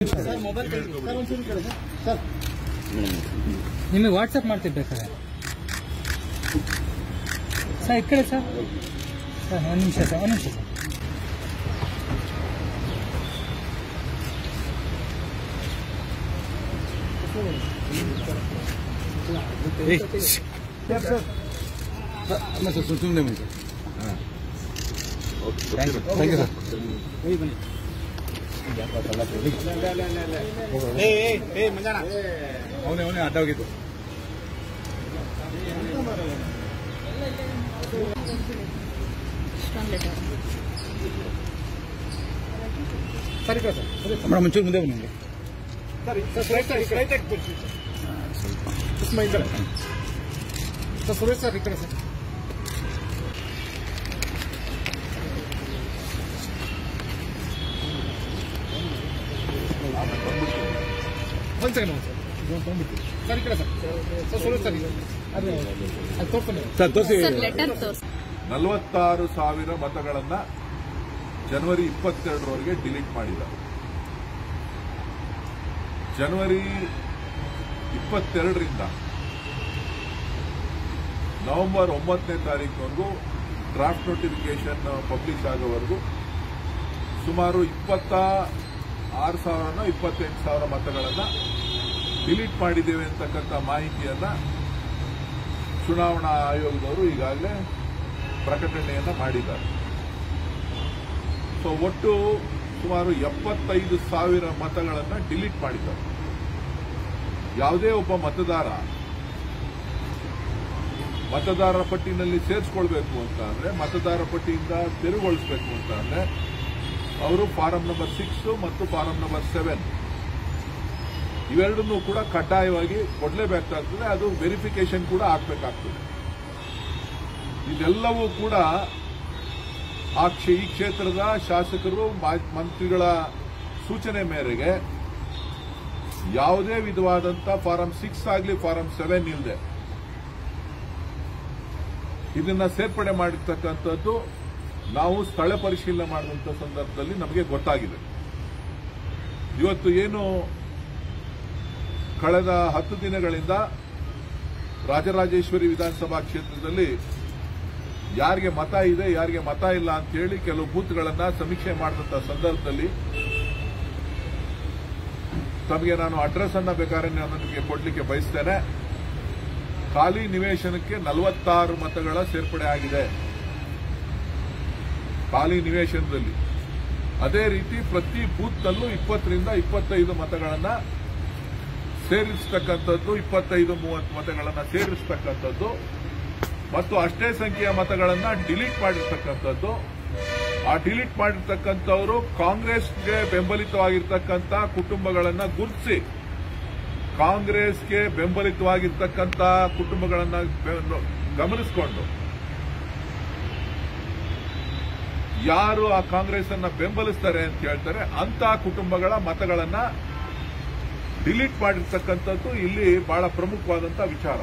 Sir mobile sir ನಿಮಗೆ WhatsApp ಮಾಡ್ತಿರ್ಬೇಕಾದ್ರೆ sir ಈ ಕಡೆ ಸರ್ ಸರ್ ಒಂದು ನಿಮಿಷ ಸರ್ ಒಂದು ನಿಮಿಷ ಸರ್ ಸುಮ್ಮನೆ ಥ್ಯಾಂಕ್ ಯು ಸರ್ ಅವನೇ ಅಡ್ಡ ಹೋಗಿದ್ದು ಸರಿ ಸರ್ ಮೇಡಮ್ ಮುಂಚೂರು ಮುಂದೆ ಬನ್ನಿ ಸರ್ ಸುರೇಶ್ ಸರ್ ಈ ಕಡೆ ಸರ್ ಒಂದು ಸೆಕೆಂಡ್ ಸರ್ ಈ ಕಡೆ ಸರ್ ಸರ್ ಸುರೇಶ್ ಸರ್ ಅದು ತೋರಿಸ್ತೀನಿ ಸರ್ ತೋರಿಸಿ 46,000 ಮತಗಳನ್ನ ಜನವರಿ 22ರವರೆಗೆ ಡಿಲೀಟ್ ಮಾಡಿದ್ದಾರೆ. ಜನವರಿ 22ರಿಂದ ನವೆಂಬರ್ 9ನೇ ತಾರೀಕಿನವರೆಗೂ ಡ್ರಾಫ್ಟ್ ನೋಟಿಫಿಕೇಶನ್ ಪಬ್ಲಿಷ್ ಆಗೋವರೆಗೂ ಸುಮಾರು 26,000 28,000 ಮತಗಳನ್ನು ಡಿಲೀಟ್ ಮಾಡಿದ್ದೇವೆ ಅಂತಕ್ಕಂಥ ಮಾಹಿತಿಯನ್ನ ಚುನಾವಣಾ ಆಯೋಗದವರು ಈಗಾಗಲೇ ಪ್ರಕಟಣೆಯನ್ನ ಮಾಡಿದ್ದಾರೆ. ಸೊ ಒಟ್ಟು ಸುಮಾರು 75,000 ಮತಗಳನ್ನು ಡಿಲೀಟ್ ಮಾಡಿದ್ದಾರೆ. ಯಾವುದೇ ಒಬ್ಬ ಮತದಾರರ ಪಟ್ಟಿನಲ್ಲಿ ಸೇರಿಸಿಕೊಳ್ಬೇಕು ಅಂತ ಅಂದ್ರೆ, ಮತದಾರರ ಪಟ್ಟಿಯಿಂದ ತೆರವುಗೊಳಿಸಬೇಕು ಅಂತ ಅಂದ್ರೆ ಅವರು ಫಾರಂ ನಂಬರ್ 6 ಮತ್ತು ಫಾರಂ ನಂಬರ್ 7 ಇವೆರಡನ್ನೂ ಕೂಡ ಕಡ್ಡಾಯವಾಗಿ ಕೊಡಲೇಬೇಕಾಗ್ತದೆ. ಅದು ವೆರಿಫಿಕೇಶನ್ ಕೂಡ ಆಗಬೇಕಾಗ್ತದೆ. ಇದೆಲ್ಲವೂ ಕೂಡ ಈ ಕ್ಷೇತ್ರದ ಶಾಸಕರು ಮಂತ್ರಿಗಳ ಸೂಚನೆ ಮೇರೆಗೆ ಯಾವುದೇ ವಿಧವಾದಂಥ ಫಾರಂ 6 ಆಗಲಿ ಫಾರಂ 7 ಇಲ್ಲದೆ ಇದನ್ನ ಸೇರ್ಪಡೆ ಮಾಡಿರ್ತಕ್ಕಂಥದ್ದು ನಾವು ಸ್ಥಳ ಪರಿಶೀಲನೆ ಮಾಡಿದಂಥ ಸಂದರ್ಭದಲ್ಲಿ ನಮಗೆ ಗೊತ್ತಾಗಿದೆ. ಇವತ್ತು ಏನು ಕಳೆದ 10 ದಿನಗಳಿಂದ ರಾಜರಾಜೇಶ್ವರಿ ವಿಧಾನಸಭಾ ಕ್ಷೇತ್ರದಲ್ಲಿ ಯಾರಿಗೆ ಮತ ಇದೆ ಯಾರಿಗೆ ಮತ ಇಲ್ಲ ಅಂತ ಹೇಳಿ ಕೆಲವು ಬೂತ್ಗಳನ್ನು ಸಮೀಕ್ಷೆ ಮಾಡಿದಂಥ ಸಂದರ್ಭದಲ್ಲಿ ತಮಗೆ ನಾನು ಅಡ್ರೆಸ್ ಅನ್ನ ಬೇಕಾದ್ರೆ ನಾನು ನಿಮಗೆ ಕೊಡಲಿಕ್ಕೆ ಬಯಸ್ತೇನೆ. ಖಾಲಿ ನಿವೇಶನಕ್ಕೆ 46 ಮತಗಳ ಸೇರ್ಪಡೆ ಆಗಿದೆ ಖಾಲಿ ನಿವೇಶನದಲ್ಲಿ. ಅದೇ ರೀತಿ ಪ್ರತಿ ಬೂತ್ನಲ್ಲೂ 20ರಿಂದ 25 ಮತಗಳನ್ನು ಸೇರಿಸತಕ್ಕಂಥದ್ದು, 25-30 ಮತಗಳನ್ನು ಸೇರಿಸತಕ್ಕಂಥದ್ದು ಮತ್ತು ಅಷ್ಟೇ ಸಂಖ್ಯೆಯ ಮತಗಳನ್ನು ಡಿಲೀಟ್ ಮಾಡಿರ್ತಕ್ಕಂಥದ್ದು. ಆ ಡಿಲೀಟ್ ಮಾಡಿರ್ತಕ್ಕಂಥವರು ಕಾಂಗ್ರೆಸ್ಗೆ ಬೆಂಬಲಿತವಾಗಿರ್ತಕ್ಕಂಥ ಕುಟುಂಬಗಳನ್ನು ಗುರುತಿಸಿ, ಕಾಂಗ್ರೆಸ್ಗೆ ಬೆಂಬಲಿತವಾಗಿರ್ತಕ್ಕಂಥ ಕುಟುಂಬಗಳನ್ನು ಗಮನಿಸಿಕೊಂಡು ಯಾರು ಆ ಕಾಂಗ್ರೆಸ್ ಅನ್ನ ಬೆಂಬಲಿಸ್ತಾರೆ ಅಂತ ಹೇಳ್ತಾರೆ ಅಂತ ಕುಟುಂಬಗಳ ಮತಗಳನ್ನ ಡಿಲೀಟ್ ಮಾಡಿರ್ತಕ್ಕಂಥದ್ದು ಇಲ್ಲಿ ಬಹಳ ಪ್ರಮುಖವಾದಂತಹ ವಿಚಾರ.